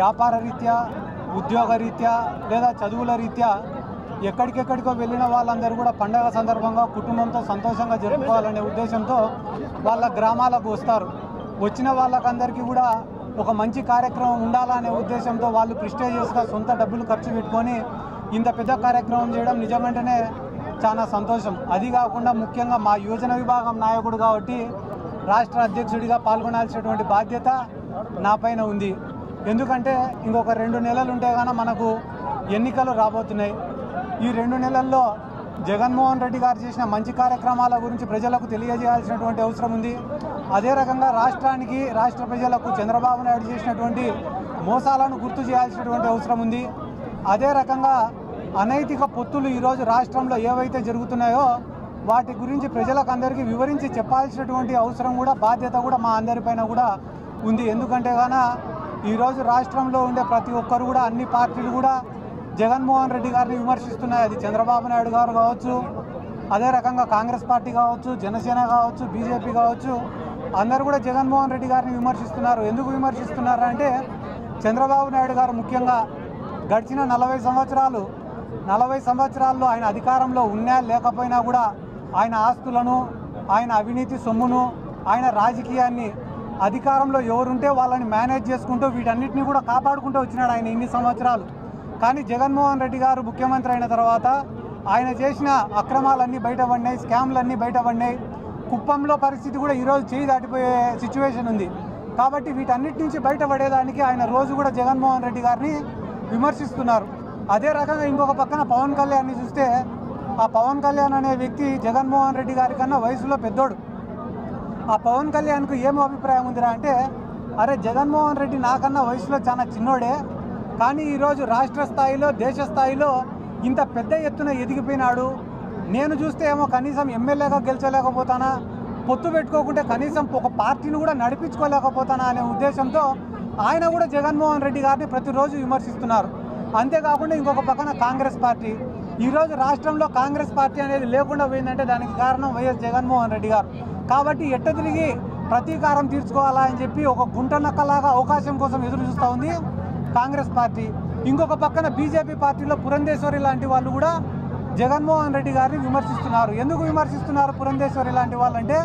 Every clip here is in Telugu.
వ్యాపార రీత్యా, ఉద్యోగ రీత్యా లేదా చదువుల రీత్యా ఎక్కడికెక్కడికో వెళ్ళిన వాళ్ళందరూ కూడా పండగ సందర్భంగా కుటుంబంతో సంతోషంగా జరుపుకోవాలనే ఉద్దేశంతో వాళ్ళ గ్రామాలకు వస్తారు. వచ్చిన వాళ్ళకందరికీ కూడా ఒక మంచి కార్యక్రమం ఉండాలనే ఉద్దేశంతో వాళ్ళు ప్రిస్టేజియస్గా సొంత డబ్బులు ఖర్చు పెట్టుకొని ఇంత పెద్ద కార్యక్రమం చేయడం నిజంగానే చాలా సంతోషం. అది కాకుండా ముఖ్యంగా మా యువజన విభాగం నాయకుడు కాబట్టి రాష్ట్ర అధ్యక్షుడిగా పాల్గొనాల్సినటువంటి బాధ్యత నా పైన ఉంది. ఎందుకంటే ఇంకొక 2 నెలలు ఉంటే గాన మనకు ఎన్నికలు రాబోతున్నాయి. ఈ 2 నెలల్లో జగన్మోహన్ రెడ్డి గారు చేసిన మంచి కార్యక్రమాల గురించి ప్రజలకు తెలియజేయాల్సినటువంటి అవసరం ఉంది. అదే రకంగా రాష్ట్రానికి, రాష్ట్ర ప్రజలకు చంద్రబాబు నాయుడు చేసినటువంటి మోసాలను గుర్తు చేయాల్సినటువంటి అవసరం ఉంది. అదే రకంగా అనైతిక పొత్తులు ఈరోజు రాష్ట్రంలో ఏవైతే జరుగుతున్నాయో వాటి గురించి ప్రజలకు అందరికీ వివరించి చెప్పాల్సినటువంటి అవసరం కూడా, బాధ్యత కూడా మా అందరిపైన కూడా ఉంది. ఎందుకంటే గాన ఈరోజు రాష్ట్రంలో ఉండే ప్రతి ఒక్కరు కూడా, అన్ని పార్టీలు కూడా జగన్మోహన్ రెడ్డి గారిని విమర్శిస్తున్నాయి. అది చంద్రబాబు నాయుడు గారు కావచ్చు, అదే రకంగా కాంగ్రెస్ పార్టీ కావచ్చు, జనసేన కావచ్చు, బీజేపీ కావచ్చు, అందరూ కూడా జగన్మోహన్ రెడ్డి గారిని విమర్శిస్తున్నారు. ఎందుకు విమర్శిస్తున్నారు అంటే చంద్రబాబు నాయుడు గారు ముఖ్యంగా గడిచిన 40 సంవత్సరాల్లో ఆయన అధికారంలో ఉన్నా లేకపోయినా కూడా ఆయన ఆస్తులను, ఆయన అవినీతి సొమ్మును, ఆయన రాజకీయాన్ని అధికారంలో ఎవరుంటే వాళ్ళని మేనేజ్ చేసుకుంటూ వీటన్నిటిని కూడా కాపాడుకుంటూ వచ్చినాడు ఆయన ఇన్ని సంవత్సరాలు. కానీ జగన్మోహన్ రెడ్డి గారు ముఖ్యమంత్రి అయిన తర్వాత ఆయన చేసిన అక్రమాలన్నీ బయటపడినాయి, స్కామ్లన్నీ బయటపడినాయి. కుప్పంలో పరిస్థితి కూడా ఈరోజు చేయి దాటిపోయే సిచ్యువేషన్ ఉంది. కాబట్టి వీటన్నిటి నుంచి బయటపడేదానికి ఆయన రోజు కూడా జగన్మోహన్ రెడ్డి గారిని విమర్శిస్తున్నారు. అదే రకంగా ఇంకొక పక్కన పవన్ కళ్యాణ్ని చూస్తే, ఆ పవన్ కళ్యాణ్ అనే వ్యక్తి జగన్మోహన్ రెడ్డి గారి కన్నా వయసులో పెద్దోడు. ఆ పవన్ కళ్యాణ్కు ఏమో అభిప్రాయం ఉందిరా అంటే, అరే జగన్మోహన్ రెడ్డి నాకన్నా వయసులో చాలా చిన్నోడే, కానీ ఈరోజు రాష్ట్ర స్థాయిలో, దేశ స్థాయిలో ఇంత పెద్ద ఎత్తున ఎదిగిపోయినాడు. నేను చూస్తే ఏమో కనీసం ఎమ్మెల్యేగా గెలిచలేకపోతానా, పొత్తు పెట్టుకోకుంటే కనీసం ఒక పార్టీని కూడా నడిపించుకోలేకపోతానా అనే ఉద్దేశంతో ఆయన కూడా జగన్మోహన్ రెడ్డి గారిని ప్రతిరోజు విమర్శిస్తున్నారు. అంతేకాకుండా ఇంకొక పక్కన కాంగ్రెస్ పార్టీ, ఈరోజు రాష్ట్రంలో కాంగ్రెస్ పార్టీ అనేది లేకుండా పోయిందంటే దానికి కారణం వైఎస్ జగన్మోహన్ రెడ్డి గారు. కాబట్టి ఎట్ట తిరిగి ప్రతీకారం తీర్చుకోవాలా అని చెప్పి ఒక గుంట నక్కలాగా అవకాశం కోసం ఎదురు చూస్తూ ఉంది కాంగ్రెస్ పార్టీ. ఇంకొక పక్కన బీజేపీ పార్టీలో పురంధేశ్వరి లాంటి వాళ్ళు కూడా జగన్మోహన్ రెడ్డి గారిని విమర్శిస్తున్నారు. ఎందుకు విమర్శిస్తున్నారు పురంధేశ్వరి లాంటి వాళ్ళంటే,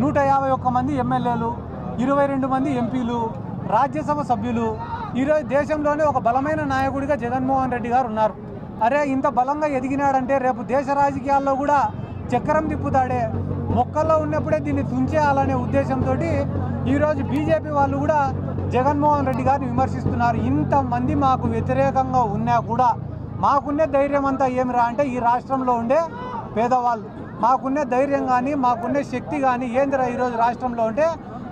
151 మంది ఎమ్మెల్యేలు, 22 మంది ఎంపీలు, రాజ్యసభ సభ్యులు, ఈరోజు దేశంలోనే ఒక బలమైన నాయకుడిగా జగన్మోహన్ రెడ్డి గారు ఉన్నారు. అరే ఇంత బలంగా ఎదిగినాడంటే రేపు దేశ రాజకీయాల్లో కూడా చక్రం తిప్పుతాడే, మొక్కల్లో ఉన్నప్పుడే దీన్ని తుంచేయాలనే ఉద్దేశంతో ఈరోజు బీజేపీ వాళ్ళు కూడా జగన్మోహన్ రెడ్డి గారిని విమర్శిస్తున్నారు. ఇంతమంది మాకు వ్యతిరేకంగా ఉన్నా కూడా మాకున్నే ధైర్యం అంతా ఏమిరా అంటే, ఈ రాష్ట్రంలో ఉండే పేదవాళ్ళు, మాకున్నే ధైర్యం కానీ, మాకున్నే శక్తి కానీ ఏందిరా ఈరోజు రాష్ట్రంలో ఉంటే,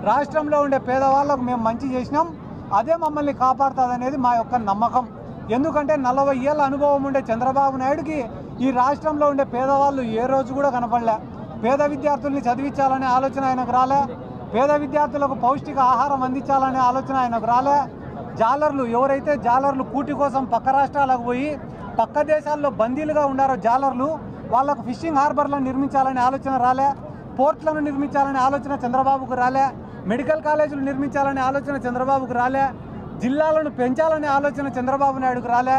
రాష్ట్రంలో ఉండే పేదవాళ్ళకు మేము మంచి చేసినాం, అదే మమ్మల్ని కాపాడుతుందనేది మా యొక్క నమ్మకం. ఎందుకంటే 40 ఏళ్ళ అనుభవం ఉండే చంద్రబాబు నాయుడుకి ఈ రాష్ట్రంలో ఉండే పేదవాళ్ళు ఏ రోజు కూడా కనపడలే. పేద విద్యార్థుల్ని చదివించాలనే ఆలోచన ఆయనకు రాలే, పేద విద్యార్థులకు పౌష్టిక ఆహారం అందించాలనే ఆలోచన ఆయనకు రాలే. జాలర్లు ఎవరైతే జాలర్లు కూటి కోసం పక్క రాష్ట్రాలకు పోయి పక్క దేశాల్లో బందీలుగా ఉన్నారో జాలర్లు, వాళ్ళకు ఫిషింగ్ హార్బర్లను నిర్మించాలనే ఆలోచన రాలే, పోర్ట్లను నిర్మించాలనే ఆలోచన చంద్రబాబుకు రాలే, మెడికల్ కాలేజీలు నిర్మించాలనే ఆలోచన చంద్రబాబుకు రాలే, జిల్లాలను పెంచాలనే ఆలోచన చంద్రబాబు నాయుడుకు రాలే,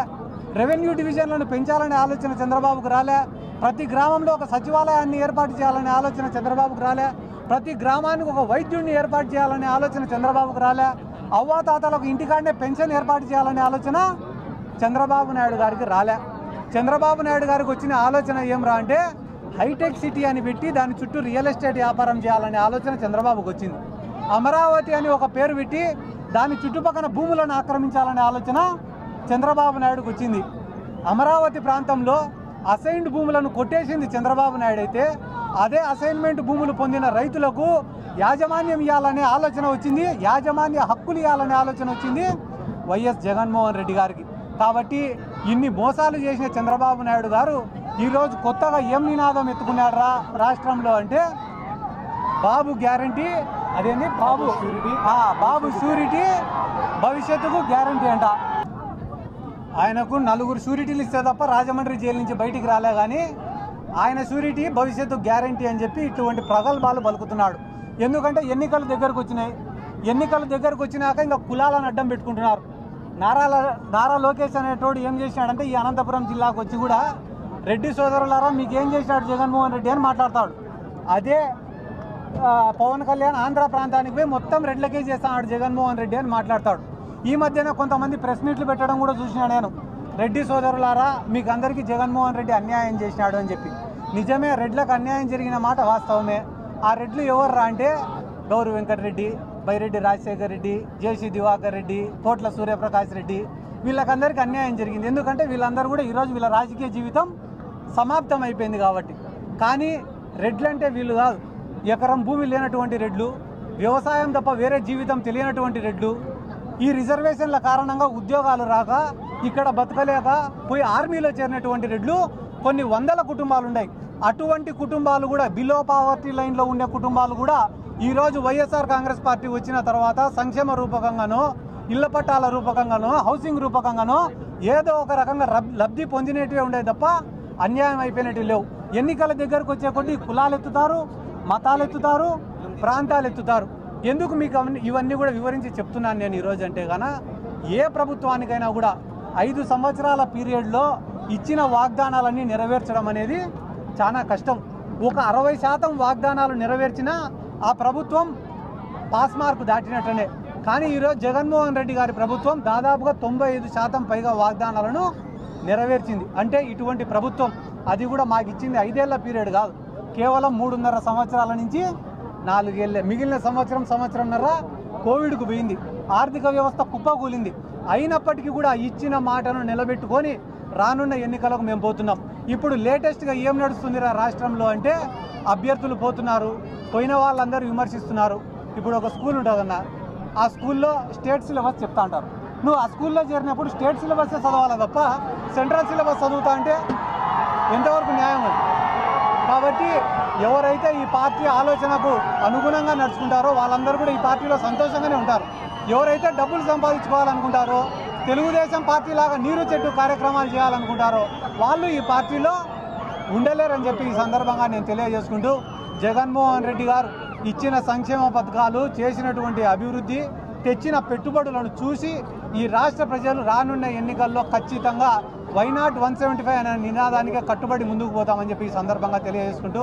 రెవెన్యూ డివిజన్లను పెంచాలనే ఆలోచన చంద్రబాబుకు రాలే, ప్రతి గ్రామంలో ఒక సచివాలయాన్ని ఏర్పాటు చేయాలనే ఆలోచన చంద్రబాబుకు రాలే, ప్రతి గ్రామానికి ఒక వైద్యుడిని ఏర్పాటు చేయాలనే ఆలోచన చంద్రబాబుకు రాలే, అవ్వాతాతలకు ఇంటికాడనే పెన్షన్ ఏర్పాటు చేయాలనే ఆలోచన చంద్రబాబు నాయుడు గారికి రాలే. చంద్రబాబు నాయుడు గారికి వచ్చిన ఆలోచన ఏమరా అంటే, హైటెక్ సిటీ అని పెట్టి దాని చుట్టూ రియల్ ఎస్టేట్ వ్యాపారం చేయాలనే ఆలోచన చంద్రబాబుకు వచ్చింది. అమరావతి అని ఒక పేరు పెట్టి దాని చుట్టుపక్కల భూములను ఆక్రమించాలనే ఆలోచన చంద్రబాబు నాయుడుకు వచ్చింది. అమరావతి ప్రాంతంలో అసైన్డ్ భూములను కొట్టేసింది చంద్రబాబు నాయుడు అయితే, అదే అసైన్మెంట్ భూములు పొందిన రైతులకు యాజమాన్యం ఇవ్వాలనే ఆలోచన వచ్చింది, యాజమాన్య హక్కులు ఇవ్వాలనే ఆలోచన వచ్చింది వైఎస్ జగన్మోహన్ రెడ్డి గారికి. కాబట్టి ఇన్ని మోసాలు చేసిన చంద్రబాబు నాయుడు గారు ఈరోజు కొత్తగా ఏం నినాదం ఎత్తుకున్నాడు రాష్ట్రంలో అంటే, బాబు గ్యారంటీ, అదేంటి బాబు షూరిటీ భవిష్యత్తుకు గ్యారంటీ అంట. ఆయనకు 4 షూరిటీలు ఇస్తే తప్ప రాజమండ్రి జైలు నుంచి బయటికి రాలే, కానీ ఆయన షూరిటీ భవిష్యత్తు గ్యారంటీ అని చెప్పి ఇటువంటి ప్రగల్భాలు పలుకుతున్నాడు. ఎందుకంటే ఎన్నికలు దగ్గరకు వచ్చినాయి, ఎన్నికలు దగ్గరకు వచ్చినాక ఇంకా కులాలను అడ్డం పెట్టుకుంటున్నారు. నారా లోకేష్ అనేటోడు ఏం చేసినాడంటే ఈ అనంతపురం జిల్లాకు వచ్చి కూడా రెడ్డి సోదరులారా మీకేం చేసినాడు జగన్మోహన్ రెడ్డి అని మాట్లాడతాడు. అదే పవన్ కళ్యాణ్ ఆంధ్ర ప్రాంతానికి పోయి మొత్తం రెడ్లకే చేస్తాడు జగన్మోహన్ రెడ్డి అని మాట్లాడతాడు. ఈ మధ్యన కొంతమంది ప్రెస్ మీట్లు పెట్టడం కూడా చూసినా నేను. రెడ్డి సోదరులారా మీకు అందరికీ జగన్మోహన్ రెడ్డి అన్యాయం చేసినాడు అని చెప్పి. నిజమే, రెడ్లకు అన్యాయం జరిగిన మాట వాస్తవమే. ఆ రెడ్లు ఎవర్రా అంటే గౌరు వెంకటరెడ్డి, బైరెడ్డి రాజశేఖర్ రెడ్డి, జేసీ దివాకర్ రెడ్డి, కోట్ల సూర్యప్రకాష్ రెడ్డి, వీళ్ళకందరికీ అన్యాయం జరిగింది. ఎందుకంటే వీళ్ళందరూ కూడా ఈరోజు వీళ్ళ రాజకీయ జీవితం సమాప్తం అయిపోయింది కాబట్టి. కానీ రెడ్లు అంటే వీళ్ళు కాదు, ఎకరం భూమి లేనటువంటి రెడ్లు, వ్యవసాయం తప్ప వేరే జీవితం తెలియనటువంటి రెడ్లు, ఈ రిజర్వేషన్ల కారణంగా ఉద్యోగాలు రాక ఇక్కడ బతకలేక పోయి ఆర్మీలో చేరినటువంటి రెడ్లు కొన్ని వందల కుటుంబాలు ఉన్నాయి. అటువంటి కుటుంబాలు కూడా బిలో పావర్టీ లైన్లో ఉండే కుటుంబాలు కూడా ఈరోజు వైఎస్ఆర్ కాంగ్రెస్ పార్టీ వచ్చిన తర్వాత సంక్షేమ రూపకంగానో, ఇళ్ల పట్టాల రూపకంగానో, హౌసింగ్ రూపకంగానో ఏదో ఒక రకంగా లబ్ధి పొందినటివే ఉండే తప్ప అన్యాయం అయిపోయినట్టు లేవు. ఎన్నికల దగ్గరకు వచ్చే కొద్దీ కులాలు ఎత్తుతారు, మతాలు ఎత్తుతారు, ప్రాంతాలు ఎత్తుతారు. ఎందుకు మీకు ఇవన్నీ కూడా వివరించి చెప్తున్నాను నేను ఈరోజు అంటే గాన, ఏ ప్రభుత్వానికైనా కూడా 5 సంవత్సరాల పీరియడ్లో ఇచ్చిన వాగ్దానాలన్నీ నెరవేర్చడం అనేది చాలా కష్టం. ఒక 60% వాగ్దానాలు నెరవేర్చినా ఆ ప్రభుత్వం పాస్ మార్కు దాటినట్టనే. కానీ ఈరోజు జగన్మోహన్ రెడ్డి గారి ప్రభుత్వం దాదాపుగా 95% పైగా వాగ్దానాలను నెరవేర్చింది. అంటే ఇటువంటి ప్రభుత్వం, అది కూడా మాకు ఇచ్చింది 5 ఏళ్ల పీరియడ్ కాదు, కేవలం 3.5 సంవత్సరాల నుంచి 4 ఏళ్ళే. మిగిలిన సంవత్సరంన్నర కోవిడ్కు పోయింది, ఆర్థిక వ్యవస్థ కుప్పకూలింది. అయినప్పటికీ కూడా ఇచ్చిన మాటను నిలబెట్టుకొని రానున్న ఎన్నికలకు మేము పోతున్నాం. ఇప్పుడు లేటెస్ట్గా ఏం నడుస్తుందిరా రాష్ట్రంలో అంటే అభ్యర్థులు పోతున్నారు, పోయిన వాళ్ళందరూ విమర్శిస్తున్నారు. ఇప్పుడు ఒక స్కూల్ ఉంటుందన్న, ఆ స్కూల్లో స్టేట్ సిలబస్ చెప్తా అంటారు. నువ్వు ఆ స్కూల్లో చేరినప్పుడు స్టేట్ సిలబస్ చదవాలి తప్ప సెంట్రల్ సిలబస్ చదువుతా అంటే ఎంతవరకు న్యాయం అది? కాబట్టి ఎవరైతే ఈ పార్టీ ఆలోచనకు అనుగుణంగా నడుచుకుంటారో వాళ్ళందరూ కూడా ఈ పార్టీలో సంతోషంగానే ఉంటారు. ఎవరైతే డబ్బులు సంపాదించుకోవాలనుకుంటారో, తెలుగుదేశం పార్టీ లాగా నీరు చెట్టు కార్యక్రమాలు చేయాలనుకుంటారో వాళ్ళు ఈ పార్టీలో ఉండలేరని చెప్పి ఈ సందర్భంగా నేను తెలియజేసుకుంటూ, జగన్మోహన్ రెడ్డి గారు ఇచ్చిన సంక్షేమ పథకాలు, చేసినటువంటి అభివృద్ధి, తెచ్చిన పెట్టుబడులను చూసి ఈ రాష్ట్ర ప్రజలు రానున్న ఎన్నికల్లో ఖచ్చితంగా వై నాట్ 175 అనే నినాదానికే కట్టుబడి ముందుకు పోతామని చెప్పి ఈ సందర్భంగా తెలియజేసుకుంటూ